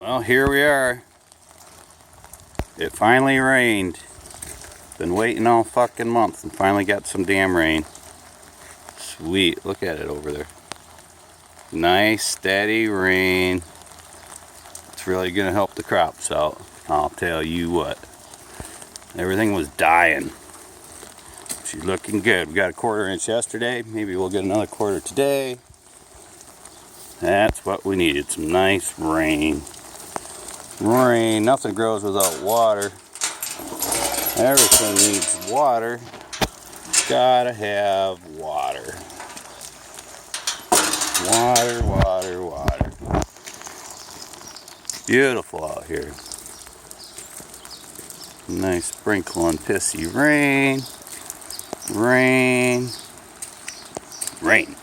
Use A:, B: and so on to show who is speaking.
A: Well, here we are. It finally rained. Been waiting all fucking month and finally got some damn rain. Sweet, look at it over there. Nice steady rain. It's really gonna help the crops out. I'll tell you what. Everything was dying. She's looking good. We got a 1/4 inch yesterday. Maybe we'll get another 1/4 today. That's what we needed, some nice rain. Rain, nothing grows without water. Everything needs water. Gotta have water. Water, water, water. Beautiful out here. Nice sprinkling pissy rain. Rain. Rain.